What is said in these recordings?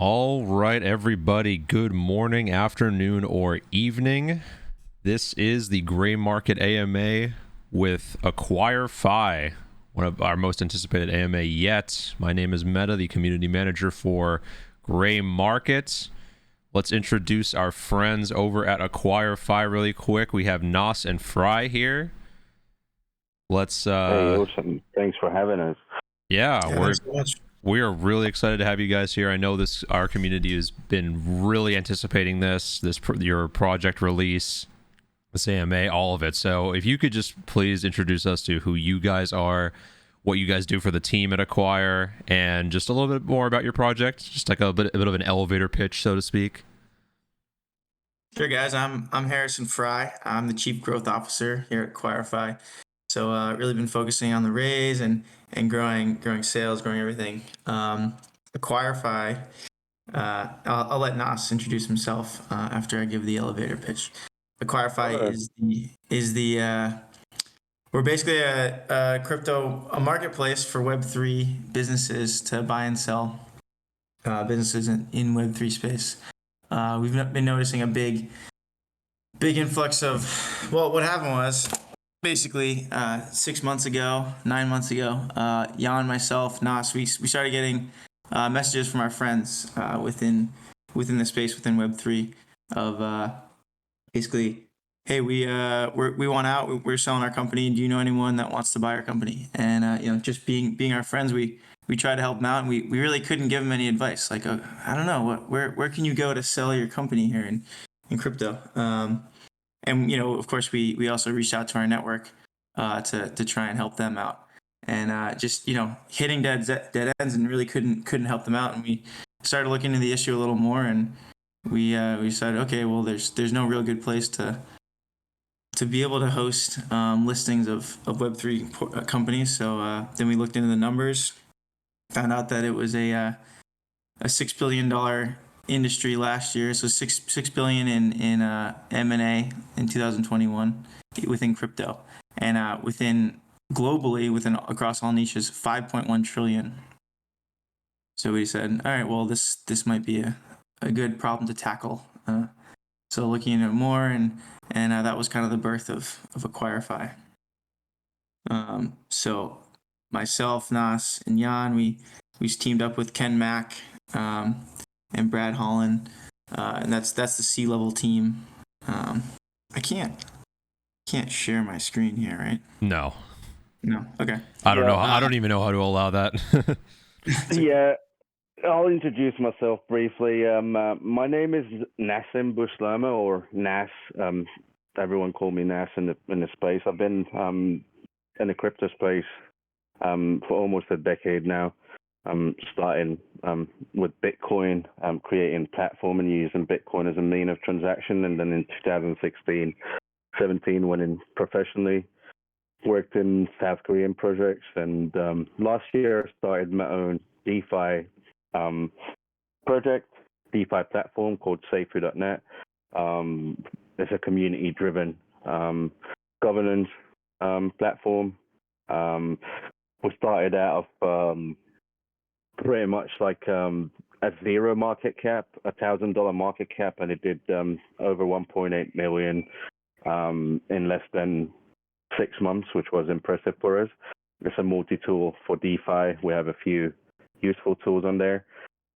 All right, everybody. Good morning, afternoon, or evening. This is the Gray Market AMA with Acquire.Fi, one of our most anticipated AMA yet. My name is Meta, the community manager for Gray Market. Let's introduce our friends over at Acquire.Fi really quick. We have Nas and Fry here. Let's Hey, awesome. Thanks for having us. yeah, Thanks so much. we are really excited to have you guys here. I know our community has been really anticipating your project release, this AMA, all of it. So if you could just please introduce us to who you guys are, what you guys do for the team at Acquire, and just a little bit more about your project, just like a bit of an elevator pitch, so to speak. Sure, guys. I'm Harrison Fry. I'm the Chief Growth Officer here at Acquire.Fi. So really been focusing on the raise and growing sales, growing everything. Acquire.Fi. I'll let Nas introduce himself after I give the elevator pitch. Acquire.Fi Sure. is the we're basically a marketplace for Web3 businesses to buy and sell businesses in Web3 space. We've been noticing a big influx of, well, what happened was basically 6 months ago, 9 months ago, Jan, myself, Nas, we started getting messages from our friends within the space within Web3 of basically, hey, we want out, we're selling our company. Do you know anyone that wants to buy our company? And just being our friends, we tried to help them out, and we really couldn't give them any advice. Like, I don't know, where can you go to sell your company here in crypto? And of course, we also reached out to our network to try and help them out, and just hitting dead ends, and really couldn't help them out. And we started looking into the issue a little more, and we decided, okay, well, there's no real good place to be able to host listings of Web3 companies. So then we looked into the numbers, found out that it was a $6 billion industry last year. So six billion in M&A in 2021 within crypto, and within globally across all niches, 5.1 trillion. So we said, all right, well, this might be a good problem to tackle. So looking into it more, and that was kind of the birth of Acquire.Fi. So myself, Nas, and Jan, we teamed up with Ken Mack and Brad Holland, and that's the C-level team. I can't share my screen here, right? No, Okay. I don't Yeah. know. I don't even know how to allow that. Yeah, I'll introduce myself briefly. My name is Nassim Buslama, or Nas. Everyone call me Nas in the space. I've been in the crypto space for almost a decade now. Starting with Bitcoin, creating platform and using Bitcoin as a mean of transaction, and then in 2016, 17 went in professionally, worked in South Korean projects, and last year started my own DeFi project, DeFi platform called Safer.net. It's a community-driven governance platform. We started out of pretty much like a zero market cap, $1,000 market cap, and it did over 1.8 million in less than 6 months, which was impressive for us. It's a multi-tool for DeFi. We have a few useful tools on there.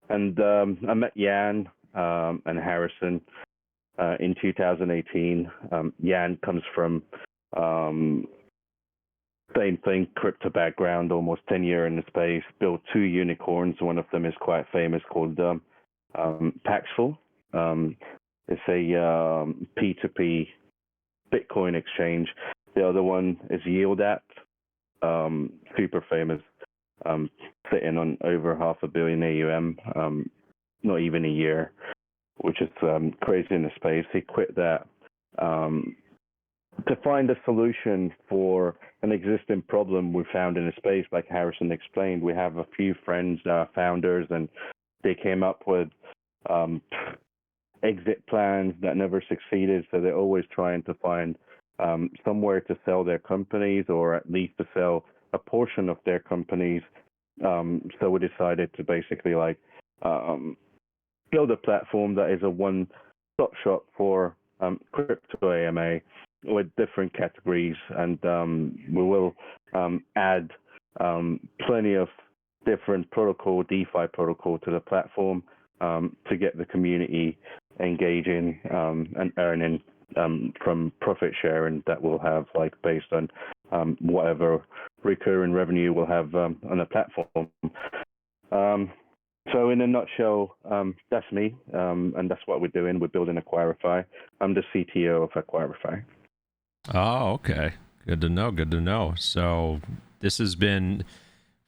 And I met Jan and Harrison in 2018. Jan comes from same thing, crypto background, almost 10 years in the space, built 2 unicorns. One of them is quite famous, called Paxful. It's a P2P Bitcoin exchange. The other one is Yield App, super famous, sitting on over $500 million AUM, not even a year, which is crazy in the space. He quit that to find a solution for an existing problem we found in the space. Like Harrison explained, we have a few friends, founders, and they came up with exit plans that never succeeded. So they're always trying to find somewhere to sell their companies, or at least to sell a portion of their companies. So we decided to basically build a platform that is a one-stop shop for crypto AMA with different categories, and we will add plenty of different protocol, DeFi protocol to the platform to get the community engaging and earning from profit sharing that we'll have, like based on whatever recurring revenue we'll have on the platform. So in a nutshell, that's me, and that's what we're doing. We're building Acquire.Fi. I'm the CTO of Acquire.Fi. Oh, okay. Good to know. Good to know. So this has been,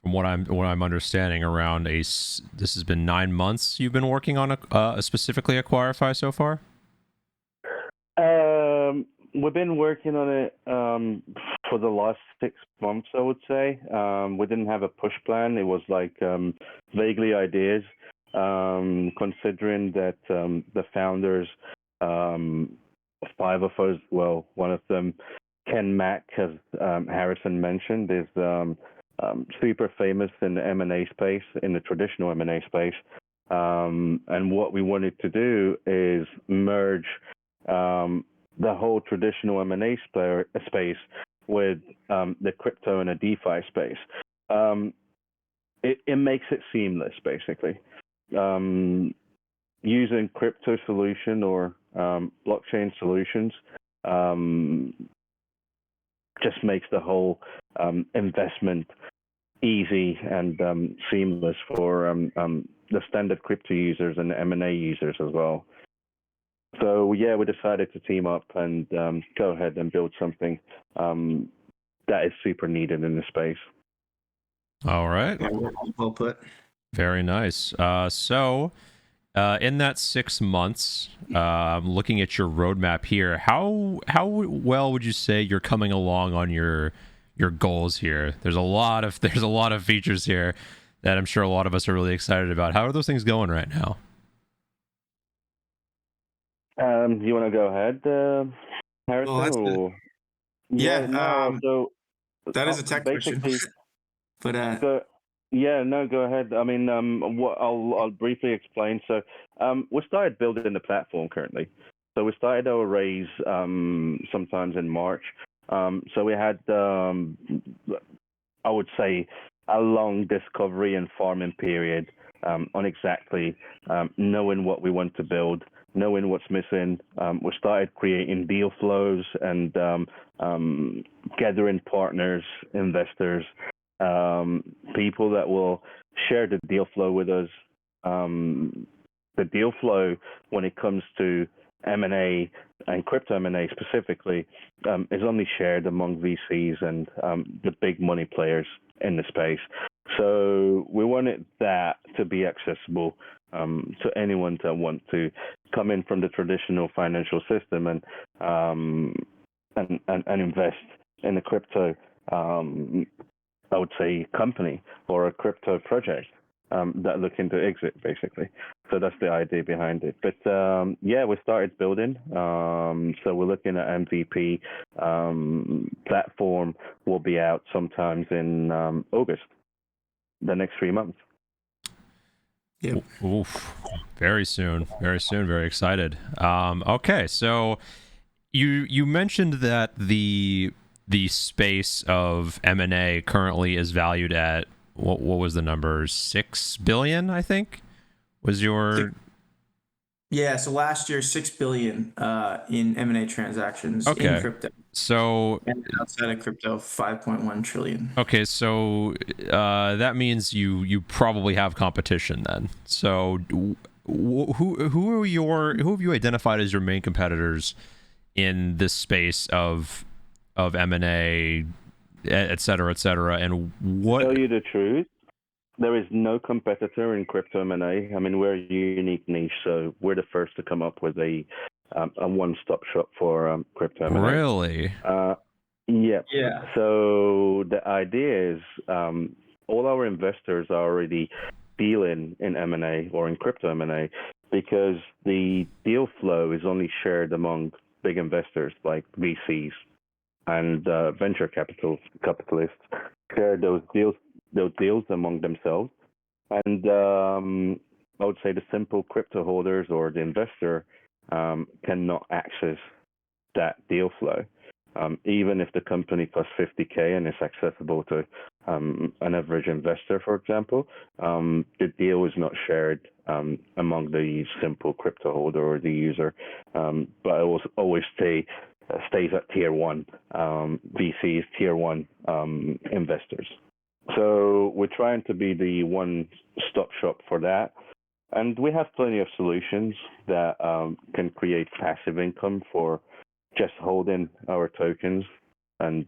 from what I'm understanding, this has been 9 months you've been working on specifically Acquire.Fi so far. We've been working on it for the last 6 months, I would say. We didn't have a push plan. It was like vaguely ideas, considering that the founders, 5 of us, well, one of them, Ken Mack, as Harrison mentioned, is super famous in the M&A space, in the traditional M&A space. And what we wanted to do is merge the whole traditional M&A space with the crypto and the DeFi space. It makes it seamless, basically. Using crypto solution or blockchain solutions just makes the whole investment easy and seamless for the standard crypto users and the M&A users as well. So yeah, we decided to team up and go ahead and build something that is super needed in the space. All right. Well put. Very nice. So in that 6 months, looking at your roadmap here, how well would you say you're coming along on your goals here? There's a lot of features here that I'm sure a lot of us are really excited about. How are those things going right now? You want to go ahead, Harrison? Well, So that is a tech question. But so yeah, no, go ahead. I mean, what I'll briefly explain. So we started building the platform currently. So we started our raise sometimes in March. So we had I would say a long discovery and farming period on exactly knowing what we want to build, knowing what's missing. We started creating deal flows and gathering partners, investors, people that will share the deal flow with us. The deal flow, when it comes to M&A and crypto M&A specifically, is only shared among VCs and the big money players in the space. So we wanted that to be accessible to anyone that want to come in from the traditional financial system and invest in a crypto, I would say, company or a crypto project that looking to exit, basically. So that's the idea behind it. But yeah, we started building. So we're looking at MVP platform will be out sometimes in August, the next 3 months. Yep. Oof. Very soon. Very excited. Okay, so you mentioned that the space of M&A currently is valued at what was the number? 6 billion, I think, was your. Yeah, so last year 6 billion in M&A transactions in crypto. So and outside of crypto 5.1 trillion. Okay, so that means you probably have competition then. So who have you identified as your main competitors in this space of M&A, et cetera, and what? To tell you the truth, there is no competitor in crypto M&A. I mean, we're a unique niche, so we're the first to come up with a one-stop shop for crypto M&A. Really? Yeah. Yeah. So the idea is all our investors are already dealing in M&A or in crypto M&A because the deal flow is only shared among big investors like VCs and venture capitalists share those deals among themselves. And I would say the simple crypto holders or the investor cannot access that deal flow. Even if the company costs 50K and is accessible to an average investor, for example, the deal is not shared among the simple crypto holder or the user, but it will always stays at tier one VCs, tier one investors. So we're trying to be the one-stop shop for that. And we have plenty of solutions that can create passive income for just holding our tokens and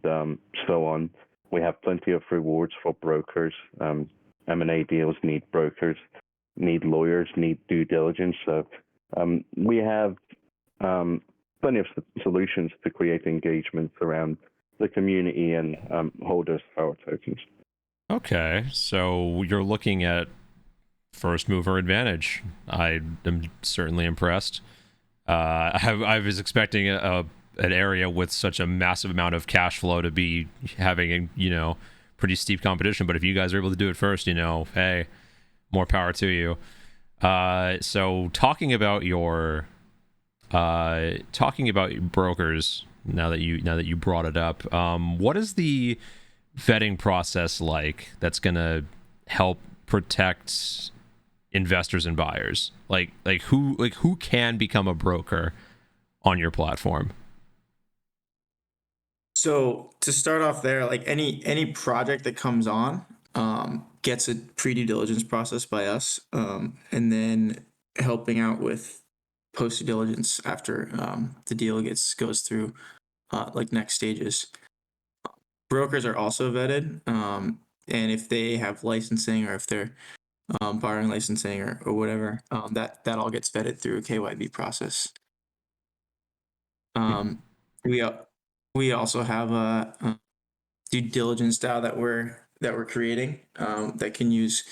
so on. We have plenty of rewards for brokers. M&A deals need brokers, need lawyers, need due diligence. So we have plenty of solutions to create engagement around the community and holders of our tokens. Okay, so you're looking at first mover advantage. I am certainly impressed. I was expecting an area with such a massive amount of cash flow to be having, pretty steep competition. But if you guys are able to do it first, hey, more power to you. So talking about brokers, now that you brought it up, what is the vetting process like that's gonna help protect investors and buyers? Like who can become a broker on your platform? So to start off there, like any project that comes on gets a pre-due diligence process by us, and then helping out with post due diligence after the deal goes through like next stages. Brokers are also vetted, and if they have licensing or if they're borrowing licensing or whatever, that all gets vetted through a KYB process. We also have a due diligence DAO that we're creating that can use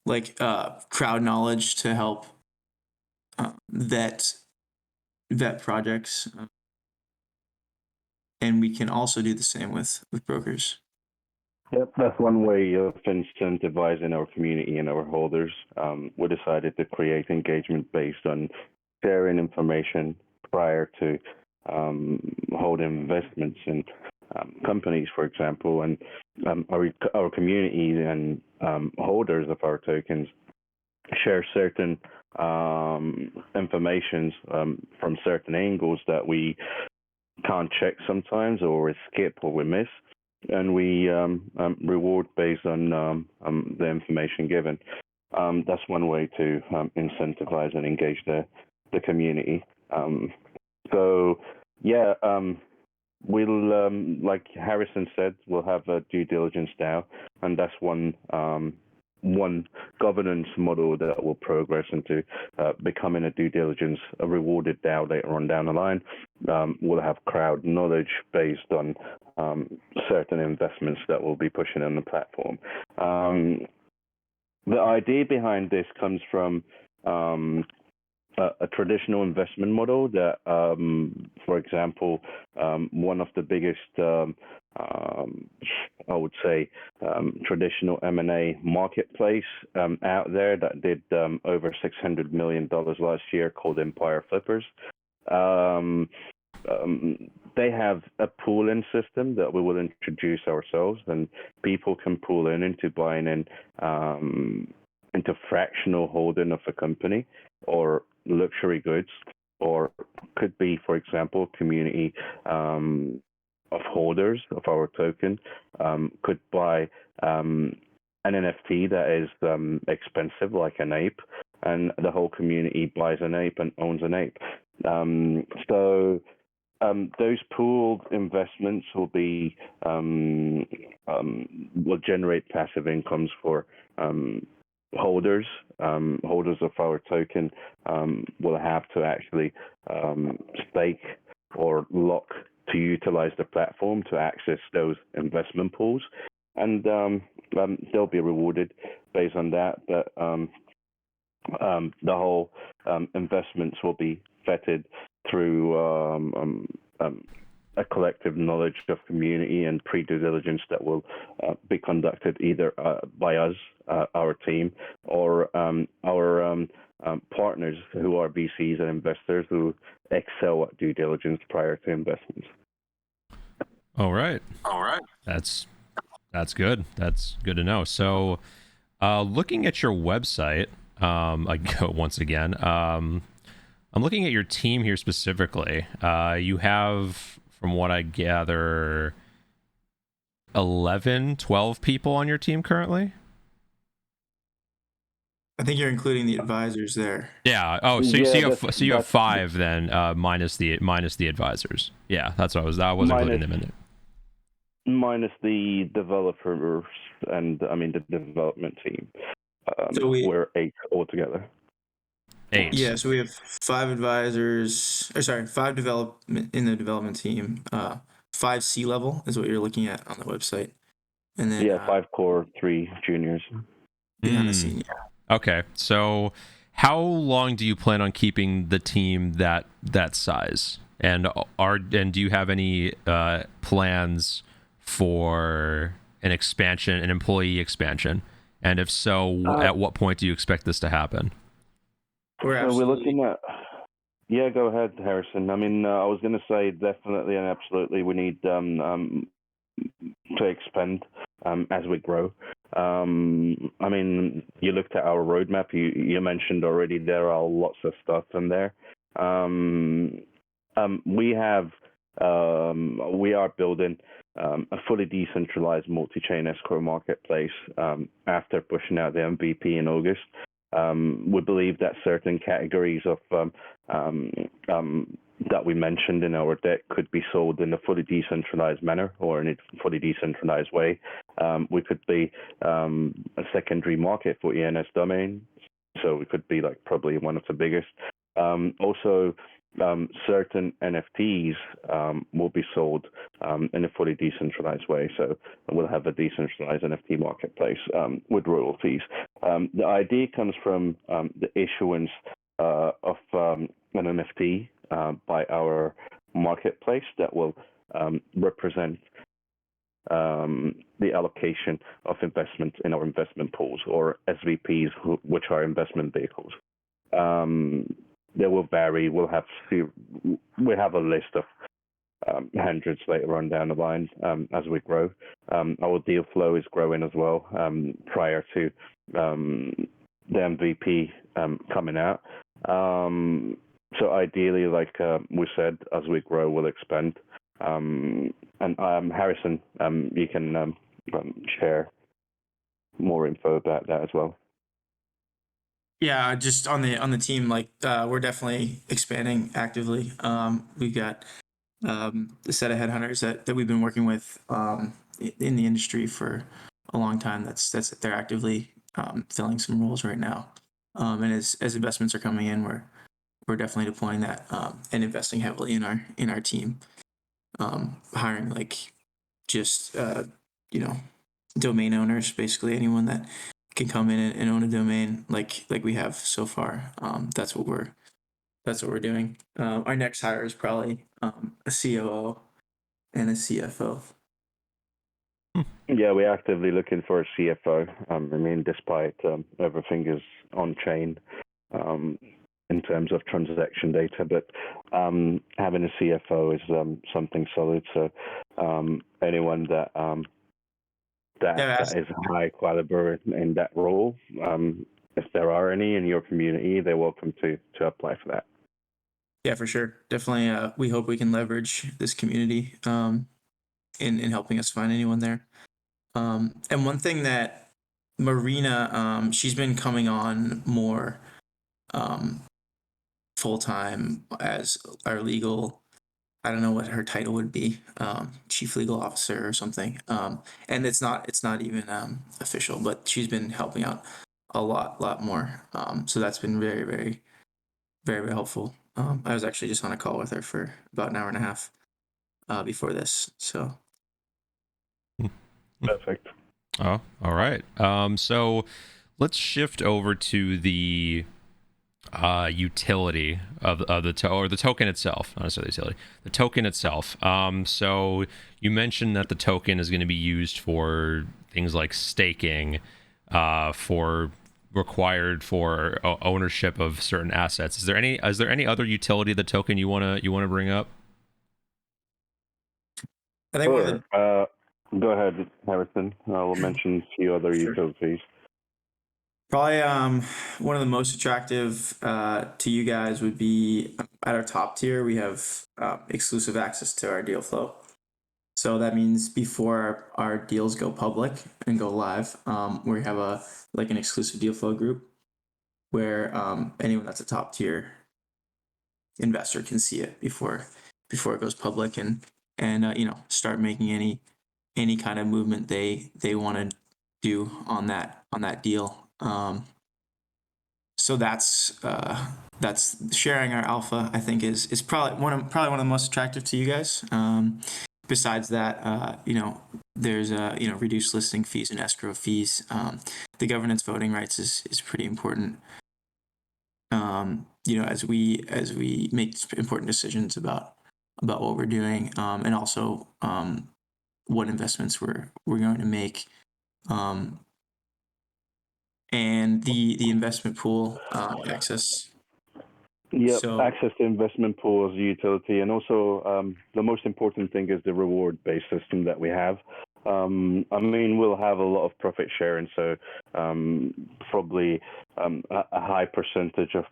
like crowd knowledge to help vet projects, and we can also do the same with brokers. Yep, that's one way of incentivizing our community and our holders. We decided to create engagement based on sharing information prior to holding investments in companies, for example, and our community and holders of our tokens share certain informations from certain angles that we can't check sometimes, or we skip, or we miss, and we reward based on the information given. That's one way to incentivize and engage the community. So yeah, we'll like Harrison said, we'll have a due diligence DAO, and that's one governance model that will progress into becoming a rewarded DAO later on down the line. We'll have crowd knowledge based on certain investments that we'll be pushing on the platform. The idea behind this comes from a traditional investment model that, for example, one of the biggest, I would say, traditional M&A marketplace out there that did over $600 million last year, called Empire Flippers. They have a pooling system that we will introduce ourselves, and people can pool into buying in into fractional holding of a company or luxury goods, or could be, for example, community of holders of our token could buy an NFT that is expensive, like an ape, and the whole community buys an ape and owns an ape. So those pooled investments will be will generate passive incomes for holders of our token. Will have to actually stake or lock to utilize the platform to access those investment pools, and they'll be rewarded based on that. But the whole investments will be vetted through a collective knowledge of community and pre-due diligence that will be conducted either by us, our team, or our partners who are VCs and investors who excel at due diligence prior to investments. All right. That's good. That's good to know. So, looking at your website, once again, I'm looking at your team here specifically. You have, from what I gather, 11, 12 people on your team currently? I think you're including the advisors there. Yeah. Oh, so, Yeah, you have 5 then, minus the advisors. Yeah, that's what I was including them in it. Minus the developers and the development team. So we're 8 altogether. 8. Yeah, so we have 5 advisors, 5 development in the development team. 5 C-level is what you're looking at on the website, and then 5 core, 3 juniors. Behind the scene. Okay, so how long do you plan on keeping the team that size? And do you have any plans for an expansion, an employee expansion? And if so, at what point do you expect this to happen? We're looking at. Yeah, go ahead, Harrison. I was going to say definitely and absolutely we need to expand as we grow. You looked at our roadmap. You mentioned already there are lots of stuff in there. We are building a fully decentralized multi-chain escrow marketplace after pushing out the MVP in August. We believe that certain categories of that we mentioned in our deck could be sold in a fully decentralized manner or in a fully decentralized way. We could be a secondary market for ENS domains, so we could be probably one of the biggest. Also, certain NFTs will be sold in a fully decentralized way. So we'll have a decentralized NFT marketplace with royalties. The idea comes from the issuance of an NFT by our marketplace that will represent the allocation of investment in our investment pools, or SVPs, which are investment vehicles. They will vary. We have a list of hundreds later on down the line as we grow. Our deal flow is growing as well prior to the MVP coming out. So ideally, like we said, as we grow, we'll expand. And Harrison, you can share more info about that as well. Yeah, just on the team, we're definitely expanding actively. We've got a set of headhunters that we've been working with in the industry for a long time. They're actively filling some roles right now. And as investments are coming in, we're definitely deploying that and investing heavily in our team. Hiring domain owners, basically anyone that can come in and own a domain like we have so far. That's what we're doing. Our next hire is probably a COO and a CFO. Yeah, we're actively looking for a CFO. Despite everything is on chain in terms of transaction data, but having a CFO is something solid. So anyone that is high caliber in that role, if there are any in your community, they're welcome to apply for that. Yeah, for sure. Definitely. We hope we can leverage this community in helping us find anyone there. And one thing that Marina, she's been coming on more full-time as our legal, I don't know what her title would be, chief legal officer or something. And it's not even official, but she's been helping out a lot more. So that's been very, very, very, very helpful. I was actually just on a call with her for about an hour and a half before this. So perfect. Oh, all right. So let's shift over to the utility of or the token itself, not necessarily utility, the token itself. So you mentioned that the token is going to be used for things like staking, for required for ownership of certain assets. Is there any other utility of the token you wanna bring up? I think one of the Go ahead, Harrison. I will mention a few other utilities. probably one of the most attractive to you guys would be at our top tier. We have exclusive access to our deal flow. So that means before our deals go public and go live, we have an exclusive deal flow group where anyone that's a top tier investor can see it before it goes public and start making any kind of movement they want to do on that deal. So that's sharing our alpha. I think is probably one of the most attractive to you guys. Besides that, there's reduced listing fees and escrow fees. The governance voting rights is pretty important. As we make important decisions about what we're doing, and also what investments we're going to make, and the investment pool access. Yep, So access to investment pools, utility, and also the most important thing is the reward-based system that we have. We'll have a lot of profit sharing, so probably a high percentage of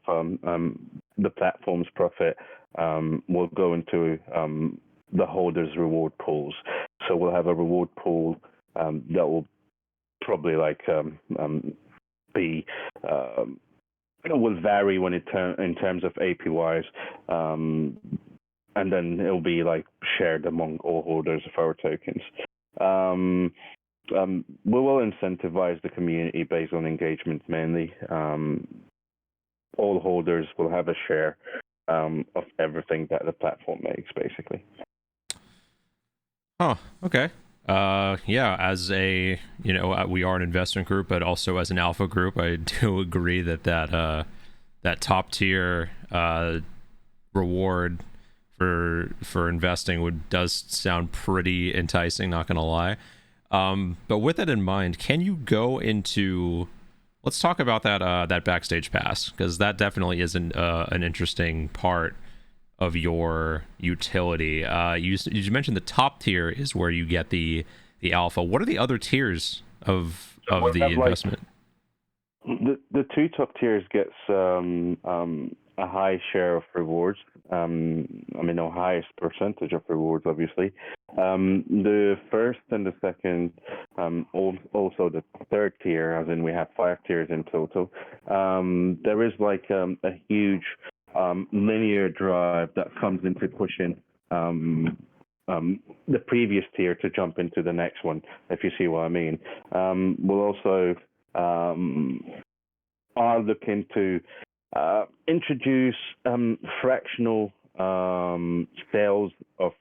the platform's profit will go into the holders' reward pools. So we'll have a reward pool that will probably be will vary when in terms of APYs, and then it'll be shared among all holders of our tokens. We will incentivize the community based on engagement mainly. All holders will have a share of everything that the platform makes, basically. Oh, okay. As a we are an investment group, but also as an alpha group, I do agree that top tier reward for investing does sound pretty enticing, not gonna lie. But with that in mind, can you go into, let's talk about that backstage pass, because that definitely is an interesting part of your utility. You mentioned the top tier is where you get the alpha. What are the other tiers of the investment? The two top tiers gets a high share of rewards. The highest percentage of rewards, obviously. The first and the second, also the third tier, as in we have 5 tiers in total. There is a huge linear drive that comes into pushing the previous tier to jump into the next one, if you see what I mean. We'll also are looking to introduce fractional sales of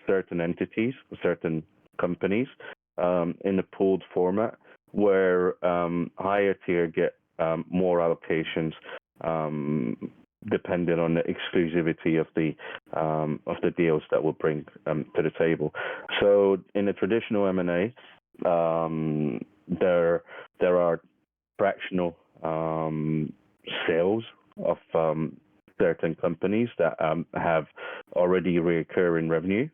certain entities, certain companies in a pooled format, where higher tier get more allocations depending on the exclusivity of the deals that we'll bring to the table. So in a traditional M&A, there are fractional sales of certain companies that have already recurring revenue.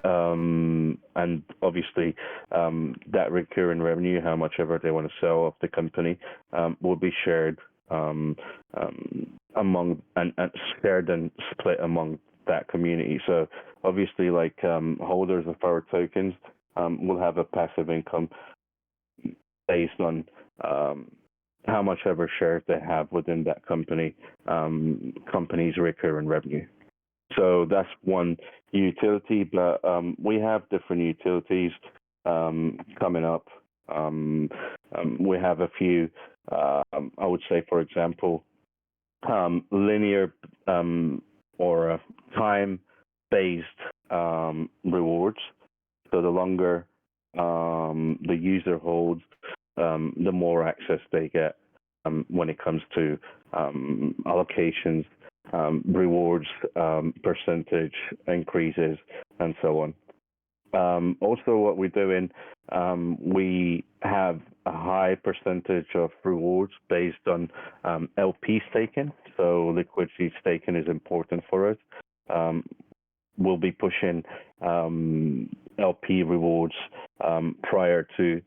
And obviously, that recurring revenue, how much ever they want to sell of the company, will be shared among and shared and split among that community. So obviously, holders of our tokens will have a passive income based on how much ever shares they have within that company's recurring revenue. So that's one utility, but we have different utilities coming up. We have a few, I would say, for example, linear or time-based rewards. So the longer the user holds, the more access they get when it comes to allocations, rewards, percentage increases, and so on. Also, what we're doing, we have a high percentage of rewards based on LP staking. So liquidity staking is important for us. We'll be pushing LP rewards prior to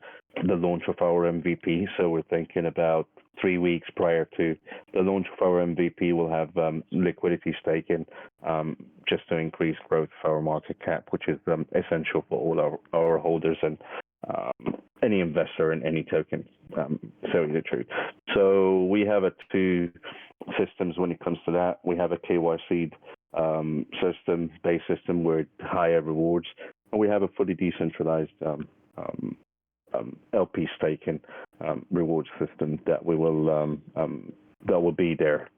the launch of our MVP. So we're thinking about 3 weeks prior to the launch of our MVP, we'll have liquidity staking just to increase growth of our market cap, which is essential for all our holders and any investor in any token, telling the truth. So we have two systems when it comes to that. We have a KYC system, base system with higher rewards, and we have a fully decentralized LP staking reward system that will be there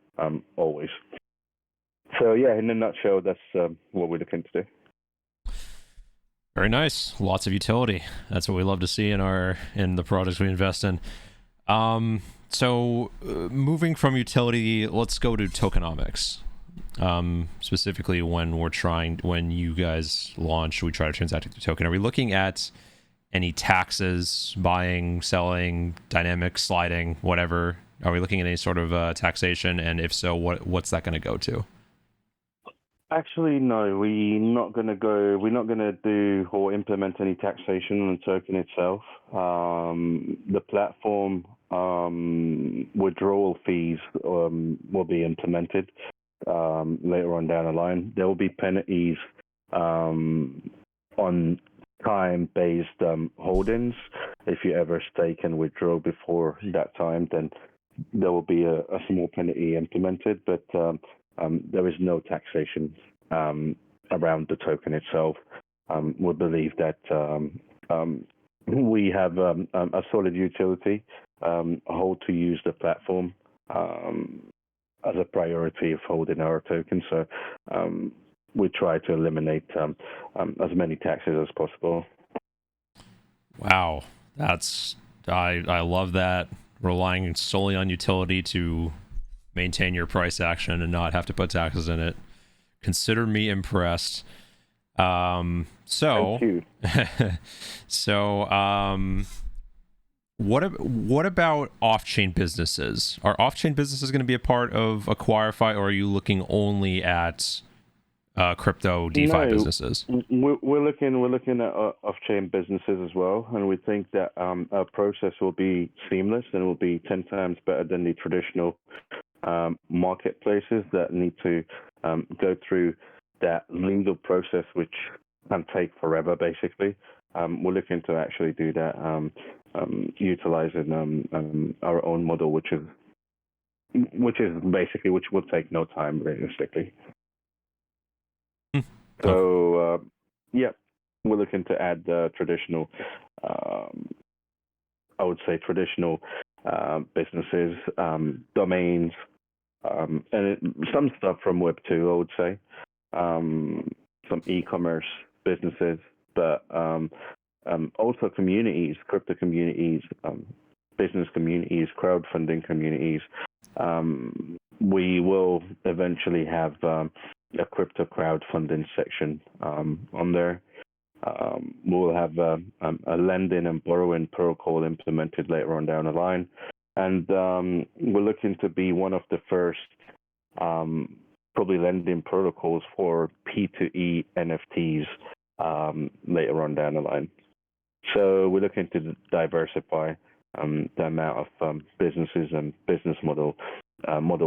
always. So yeah, in a nutshell, that's what we're looking to do. Very nice. Lots of utility. That's what we love to see in the projects we invest in. So moving from utility, let's go to tokenomics. Specifically when you guys launch, we try to transact the token. Are we looking at any taxes, buying, selling, dynamic, sliding, whatever? Are we looking at any sort of taxation? And if so, what's that going to go to? Actually, no. We're not going to do or implement any taxation on the token itself. The platform withdrawal fees will be implemented later on down the line. There will be penalties on time-based holdings. If you ever stake and withdraw before that time, then there will be a small penalty implemented, but there is no taxation around the token itself. We believe that we have a solid utility, hold to use the platform as a priority of holding our token. So we try to eliminate as many taxes as possible. Wow, I love that. Relying solely on utility to maintain your price action and not have to put taxes in it. Consider me impressed. Thank you. What about off-chain businesses? Are off-chain businesses going to be a part of Acquire.Fi, or are you looking only at crypto DeFi businesses? We're looking at off-chain businesses as well, and we think that our process will be seamless and will be 10 times better than the traditional marketplaces that need to go through that legal process, which can take forever, basically. We're looking to actually do that, utilizing our own model, which will take no time, realistically. So, we're looking to add traditional, I would say traditional businesses, domains, and some stuff from Web 2, I would say, some e-commerce businesses, but also communities, crypto communities, business communities, crowdfunding communities. We will eventually have a crypto crowdfunding section on there. We'll have a lending and borrowing protocol implemented later on down the line. And we're looking to be one of the first probably lending protocols for P2E NFTs later on down the line. So we're looking to diversify the amount of businesses and business models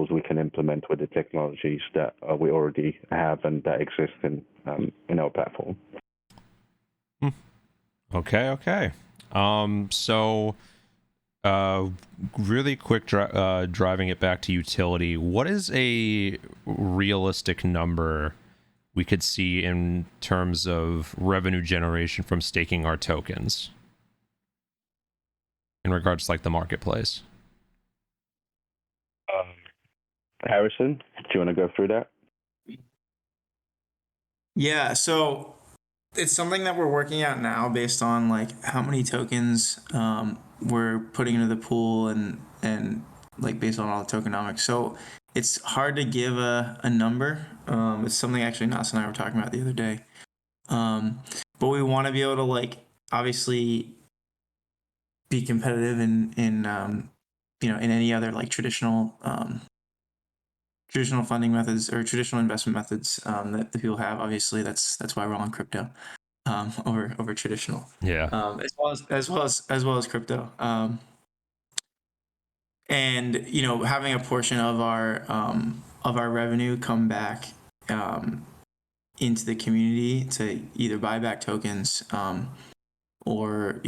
we can implement with the technologies that we already have and that exist in our platform. Okay. So really quick driving it back to utility, what is a realistic number we could see in terms of revenue generation from staking our tokens in regards to like the marketplace? Harrison, do you want to go through that? Yeah, so it's something that we're working out now based on like how many tokens we're putting into the pool and like based on all the tokenomics. So it's hard to give a number. It's something actually Nas and I were talking about the other day. But we want to be able to like obviously be competitive in in any other like traditional funding methods or traditional investment methods that the people have. Obviously, that's why we're on crypto over traditional. Yeah. As well as crypto. And having a portion of our revenue come back into the community to either buy back tokens or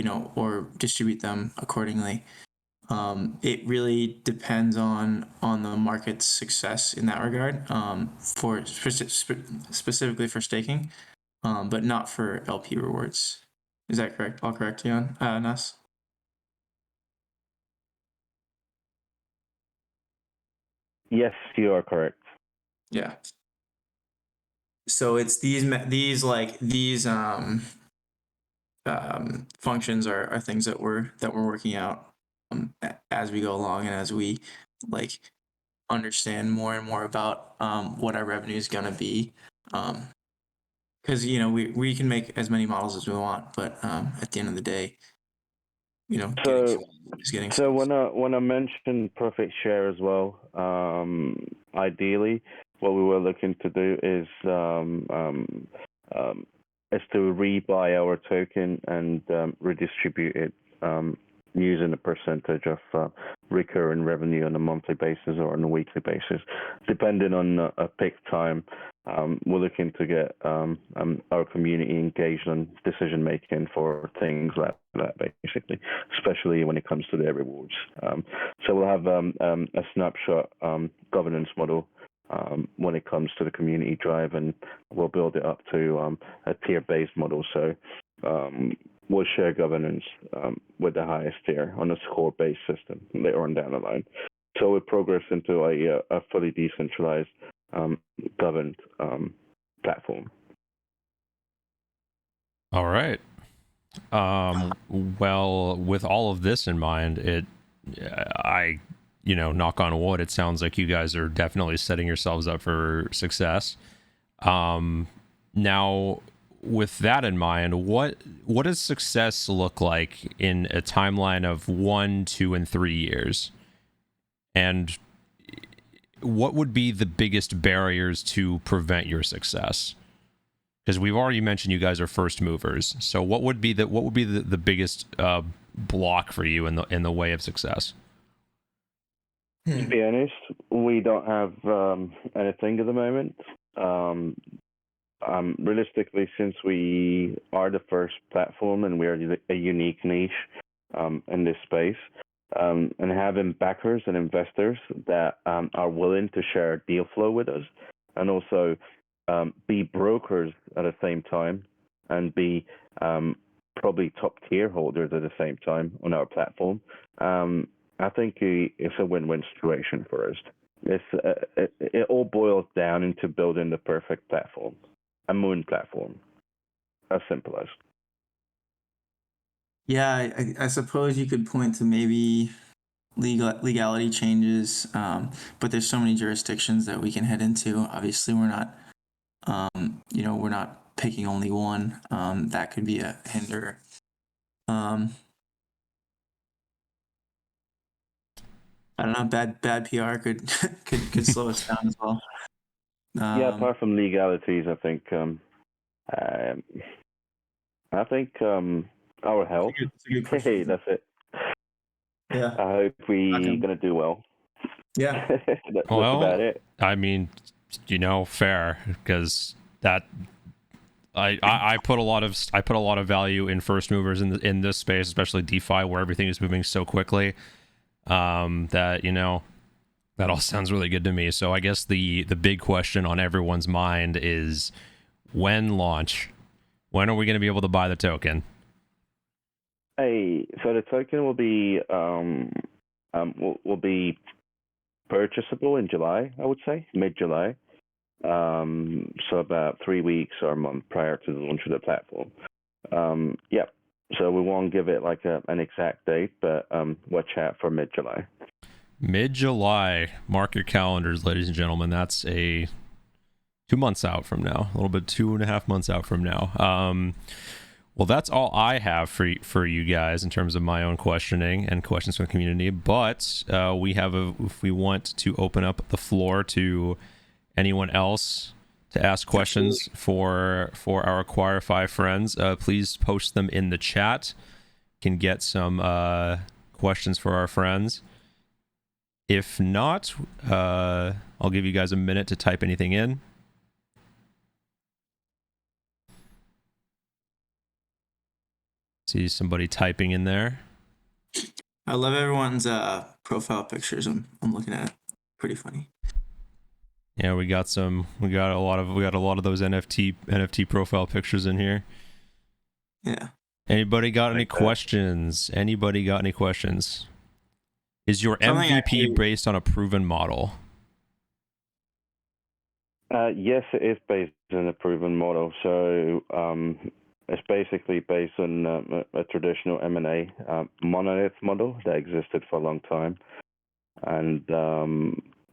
distribute them accordingly. It really depends on the market's success in that regard, for specifically for staking, but not for LP rewards. Is that correct? All correct, Jan? Nas? Yes, you are correct. Yeah. So it's these functions are things that we're working out as we go along and as we like understand more and more about what our revenue is going to be, because we can make as many models as we want, but at the end of the day, So, getting so when I mentioned profit share as well, ideally, what we were looking to do is to rebuy our token and redistribute it using a percentage of recurring revenue on a monthly basis or on a weekly basis, depending on a peak time. We're looking to get our community engaged on decision making for things like that, basically, especially when it comes to their rewards. So we'll have a snapshot governance model when it comes to the community drive, and we'll build it up to a tier-based model. So we'll share governance with the highest tier on a score-based system later on down the line. So we progress into a fully decentralized, governed platform. All right. Well, with all of this in mind, knock on wood, it sounds like you guys are definitely setting yourselves up for success. Now, with that in mind, what does success look like in a timeline of 1, 2, and 3 years? And what would be the biggest barriers to prevent your success? Because we've already mentioned you guys are first movers. So what would be the biggest block for you in the way of success? To be honest, we don't have anything at the moment. Realistically, since we are the first platform and we are a unique niche in this space, and having backers and investors that are willing to share deal flow with us, and also be brokers at the same time, and be probably top tier holders at the same time on our platform, I think it's a win-win situation for us. It all boils down into building the perfect platform, a moon platform, as simple as. Yeah, I suppose you could point to maybe legality changes, but there's so many jurisdictions that we can head into. Obviously, we're not picking only one. That could be a hinder. I don't know. Bad PR could could slow us down as well. Yeah, apart from legalities, I think our health. It's a good question. Hey, that's it. Yeah. I hope we're Okay. gonna do well. Yeah. That's about it. I mean, fair, because that I put a lot of value in first movers in this space, especially DeFi, where everything is moving so quickly. That all sounds really good to me. So I guess the big question on everyone's mind is when launch? When are we going to be able to buy the token? Hey, so the token will be will be purchasable in July, I would say, mid-July. So about 3 weeks or a month prior to the launch of the platform. Yeah. So we won't give it like an exact date, but watch out for mid-July. Mid-July. Mark your calendars, ladies and gentlemen. That's 2 months out from now. A little bit 2.5 months out from now. Well, that's all I have for you guys in terms of my own questioning and questions from the community. But if we want to open up the floor to anyone else to ask questions for our Acquire.Fi friends, please post them in the chat. Can get some questions for our friends. If not, I'll give you guys a minute to type anything in. See somebody typing in there. I love everyone's profile pictures. I'm looking at it. Pretty funny. Yeah, we got a lot of those NFT profile pictures in here. Yeah. Anybody got any questions? Is your MVP based on a proven model? Yes, it is based on a proven model. So it's basically based on a traditional M&A monolith model that existed for a long time. And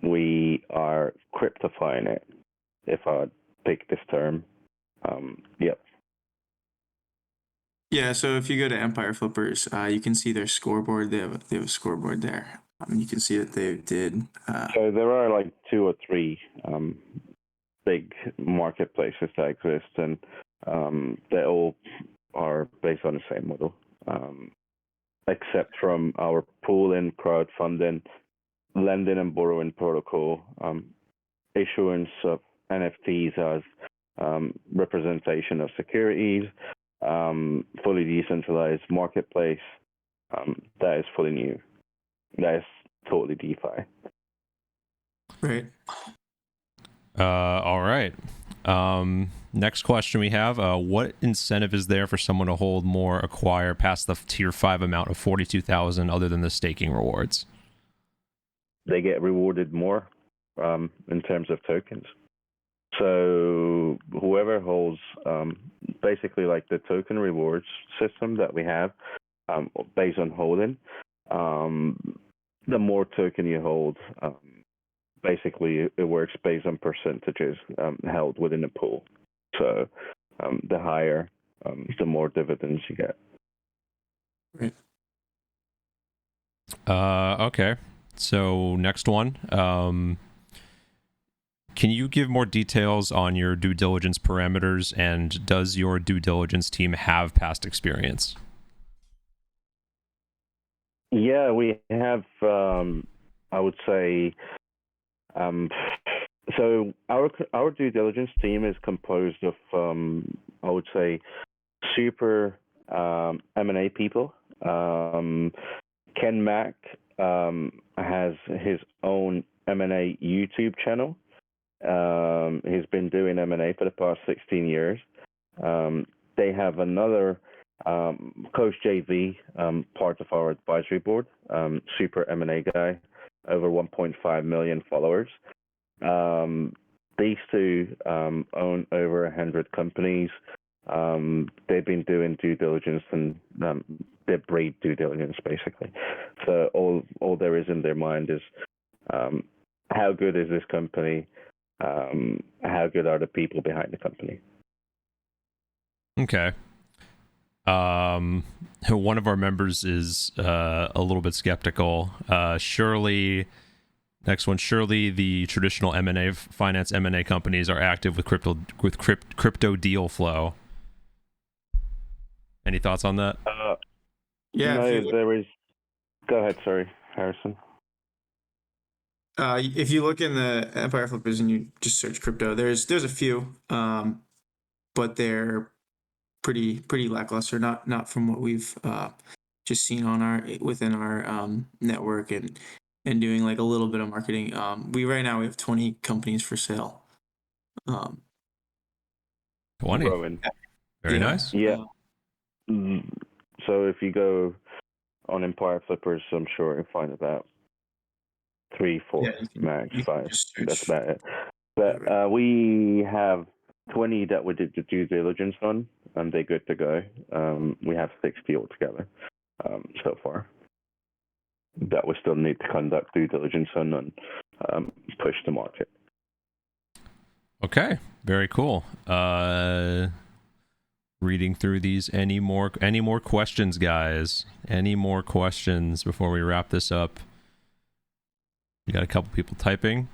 we are cryptifying it, if I pick this term. Yep. Yeah, so if you go to Empire Flippers, you can see their scoreboard. They have a scoreboard there. You can see that they did. So there are like 2 or 3 big marketplaces that exist, and they all are based on the same model, except from our pool-in crowdfunding, lending and borrowing protocol, issuance of NFTs as representation of securities, fully decentralized marketplace. That is fully new. That is totally DeFi. Right. All right. Next question we have: what incentive is there for someone to hold more Acquire past the tier 5 amount of 42,000, other than the staking rewards? They get rewarded more in terms of tokens. So whoever holds, basically like the token rewards system that we have, based on holding, the more token you hold, basically it works based on percentages held within the pool. So the higher, the more dividends you get. Right. Okay. So next one. Can you give more details on your due diligence parameters, and does your due diligence team have past experience? Yeah, we have, I would say, so our due diligence team is composed of, I would say, super M&A people. Ken Mack has his own M&A YouTube channel. He's been doing M&A for the past 16 years. They have another Coach JV, part of our advisory board, super M&A guy, over 1.5 million followers. These two own over 100 companies. They've been doing due diligence, and they breed due diligence, basically. So all there is in their mind is how good is this company? How good are the people behind the company? Okay. One of our members is a little bit skeptical. Surely the traditional M&A finance M&A companies are active with crypto deal flow. Any thoughts on that? Yeah. No, there is. Go ahead. Sorry, Harrison. If you look in the Empire Flippers and you just search crypto, there's a few, but they're pretty lackluster. Not from what we've just seen within our network and doing like a little bit of marketing. We have 20 companies for sale. 20. Growing. Very nice. Yeah. So if you go on Empire Flippers, I'm sure you'll find about 3, 4, max 5. That's about it. But we have 20 that we did the due diligence on, and they're good to go. We have 60 altogether so far. that we still need to conduct due diligence on and push to market. Okay, very cool. Reading through these, any more questions, guys? Any more questions before we wrap this up? We got a couple people typing.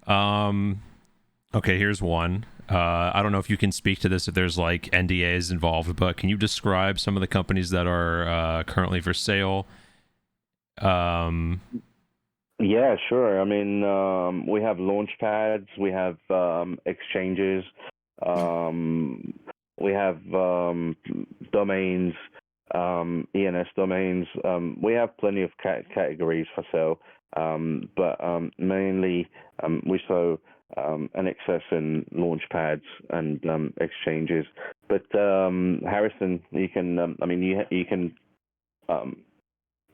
Okay, here's one. I don't know if you can speak to this, if there's like NDAs involved, but can you describe some of the companies that are currently for sale? Yeah, sure. I mean, we have launch pads, we have exchanges, we have domains, ENS domains. We have plenty of categories for sale, but mainly we sell NXS and launch pads and exchanges. But Harrison, you can, you can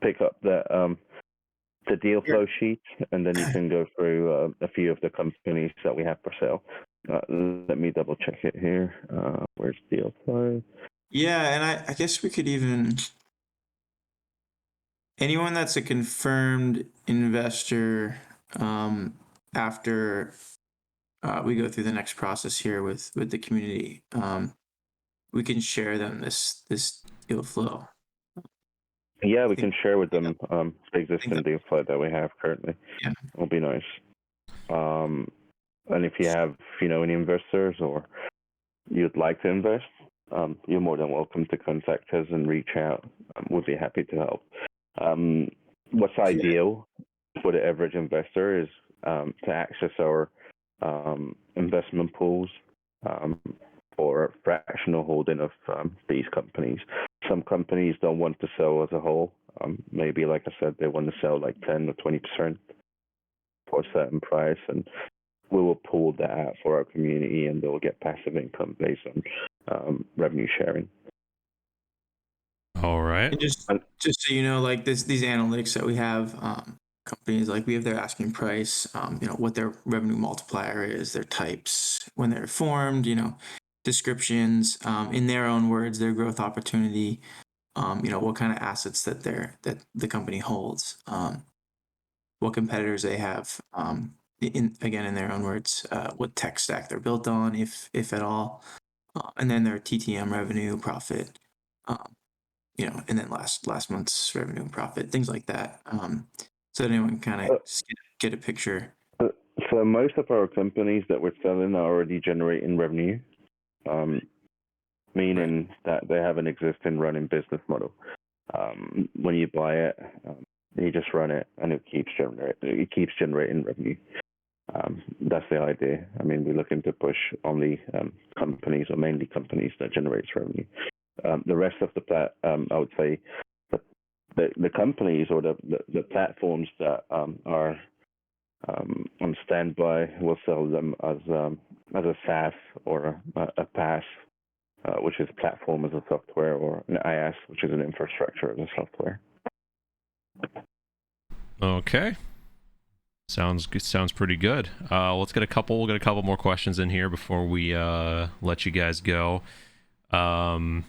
pick up the deal flow sheet, and then you can go through a few of the companies that we have for sale. Let me double check it here. Where's deal flow? Yeah, and I guess we could even, anyone that's a confirmed investor after we go through the next process here with the community, we can share them this deal flow. Yeah, we can share with them the existing deal flow that we have currently. Yeah, it'll be nice. And if you have, any investors or you'd like to invest, you're more than welcome to contact us and reach out. We'll be happy to help. What's ideal for the average investor is to access our investment pools or fractional holding of these companies. Some companies don't want to sell as a whole. Maybe, like I said, they want to sell like 10 or 20% for a certain price, and we will pool that out for our community, and they'll get passive income based on revenue sharing. All right. and just so you know, like these analytics that we have, companies, like we have their asking price, what their revenue multiplier is, their types, when they're formed, descriptions, in their own words, their growth opportunity, what kind of assets that the company holds, what competitors they have, in their own words, what tech stack they're built on, if at all, and then their TTM revenue, profit, and then last month's revenue and profit, things like that, so that anyone can kind of get a picture. So most of our companies that we're selling are already generating revenue, meaning that they have an existing running business model. When you buy it, you just run it, and it keeps generating revenue. That's the idea. I mean, we're looking to push only companies, or mainly companies, that generates revenue. The rest of the I would say the companies or the platforms that are on standby, we'll sell them as a SaaS or a PaaS, which is platform as a software, or an IaaS, which is an infrastructure as a software. Okay. Sounds pretty good. We'll get a couple more questions in here before we let you guys go. From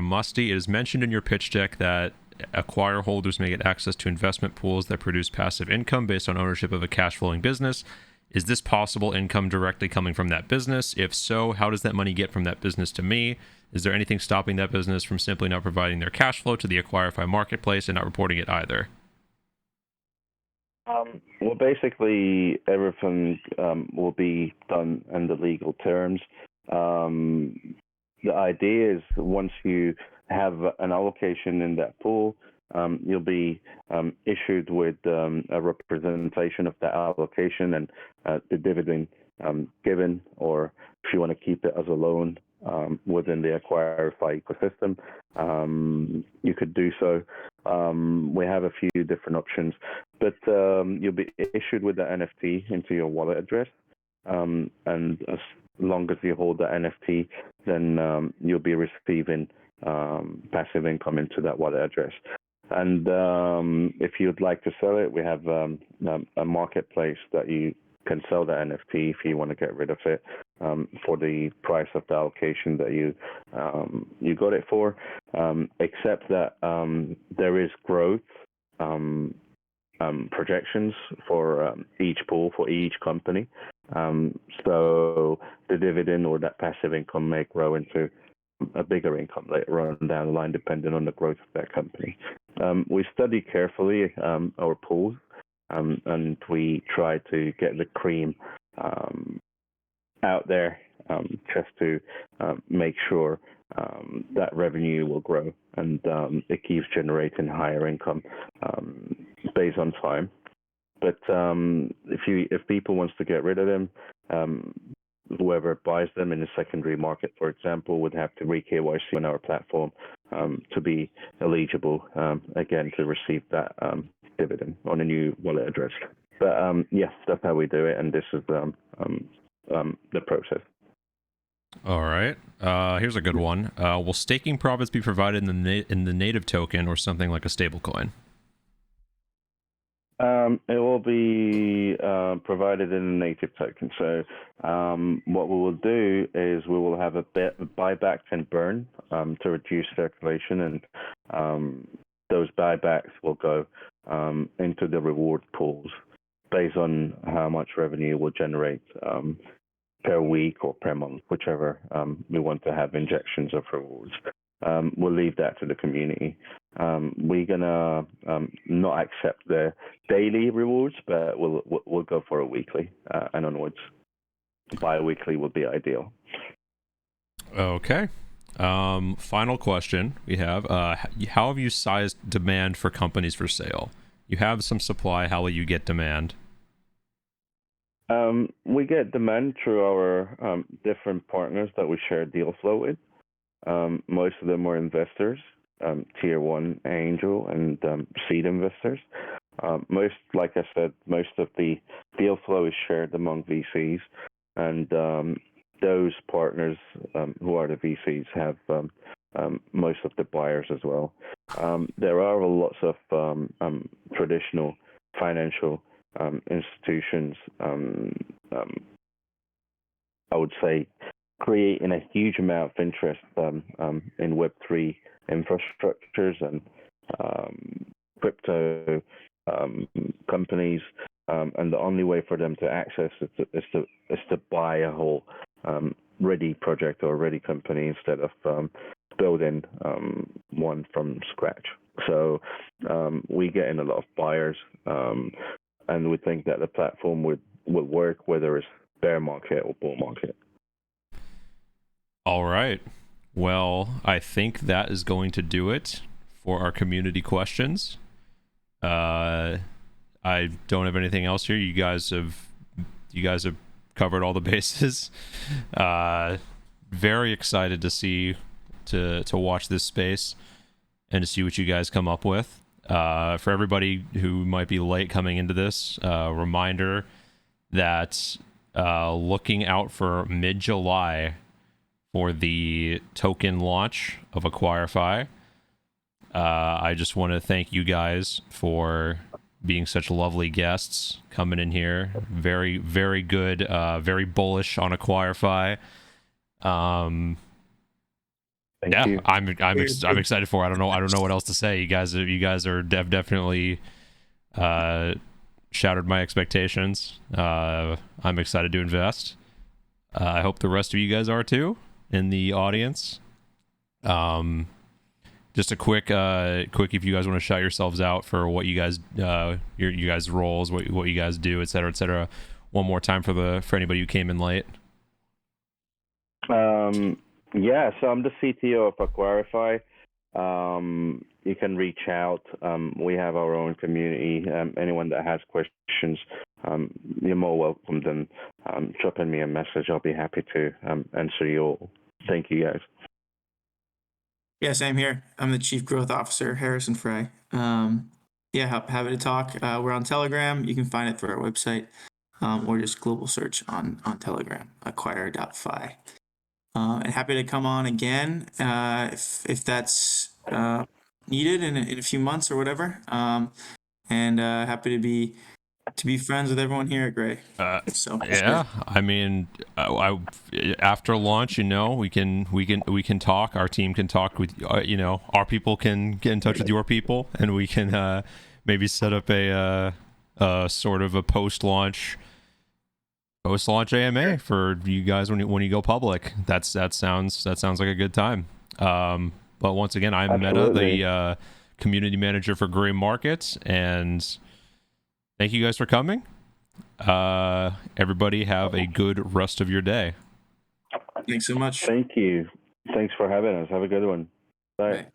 Musty, it is mentioned in your pitch deck that Acquire holders may get access to investment pools that produce passive income based on ownership of a cash flowing business. Is this possible income directly coming from that business? If so, how does that money get from that business to me? Is there anything stopping that business from simply not providing their cash flow to the Acquire.Fi marketplace and not reporting it either? Well, basically, everything will be done under legal terms. The idea is once you have an allocation in that pool, you'll be issued with a representation of that allocation and the dividend given, or if you want to keep it as a loan within the Acquire.Fi ecosystem, you could do so. We have a few different options, but you'll be issued with the NFT into your wallet address, and as long as you hold the NFT, then you'll be receiving passive income into that wallet address. And if you'd like to sell it, we have a marketplace that you can sell the NFT if you want to get rid of it for the price of the allocation that you got it for, except that there is growth projections for each pool for each company. So the dividend or that passive income may grow into a bigger income later on down the line, depending on the growth of that company. We study carefully our pools, and we try to get the cream out there just to make sure that revenue will grow and it keeps generating higher income based on time. But if people wants to get rid of them, whoever buys them in the secondary market, for example, would have to re-KYC on our platform to be eligible again to receive that dividend on a new wallet address. But yes, that's how we do it, and this is the process. All right. Here's a good one. Will staking profits be provided in the native token or something like a stablecoin? It will be provided in a native token. So what we will do is we will have a bit of buyback and burn to reduce circulation, and those buybacks will go into the reward pools based on how much revenue will generate per week or per month, whichever we want to have injections of rewards. We'll leave that to the community. We're gonna not accept the daily rewards, but we'll go for a weekly and onwards. Bi-weekly would be ideal. Okay. Final question we have: how have you sized demand for companies for sale? You have some supply. How will you get demand? We get demand through our different partners that we share deal flow with. Most of them are investors, tier one angel and seed investors. Like I said, most of the deal flow is shared among VCs, and those partners who are the VCs have most of the buyers as well. There are lots of traditional financial institutions, I would say, creating a huge amount of interest in Web3 infrastructures and crypto companies, and the only way for them to access it is to buy a whole ready project or ready company instead of building one from scratch. So we get in a lot of buyers, and we think that the platform would work whether it's bear market or bull market. All right. Well, I think that is going to do it for our community questions. I don't have anything else here. You guys have covered all the bases. Very excited to watch this space and to see what you guys come up with. For everybody who might be late coming into this, reminder that looking out for mid-July for the token launch of Acquire.Fi. I just want to thank you guys for being such lovely guests coming in here. Very, very good. Very bullish on Acquire.Fi. Thank you. I'm excited for it. I don't know what else to say. You guys have definitely shattered my expectations. I'm excited to invest. I hope the rest of you guys are too in the audience. Just a quick if you guys want to shout yourselves out for what you guys you guys roles, what you guys do, etc. One more time for anybody who came in late. Yeah, so I'm the CTO of Acquire.Fi. You can reach out. We have our own community. Anyone that has questions, you're more welcome than dropping me a message. I'll be happy to answer you all. Thank you, guys. Yeah, same here. I'm the Chief Growth Officer, Harrison Frey. Happy to talk. We're on Telegram. You can find it through our website, or just global search on Telegram, Acquire.Fi. And happy to come on again if that's needed in a few months or whatever. And happy to be to be friends with everyone here at Gray. So Yeah, I mean, after launch, we can talk. Our team can talk with, our people can get in touch with your people, and we can maybe set up a sort of a post-launch AMA for you guys when you go public. That sounds like a good time. But once again, I'm Absolutely. Meta, the community manager for Gray Market, and thank you guys for coming. Everybody have a good rest of your day. thanks so much. Thank you. Thanks for having us. Have a good one. Bye. Bye.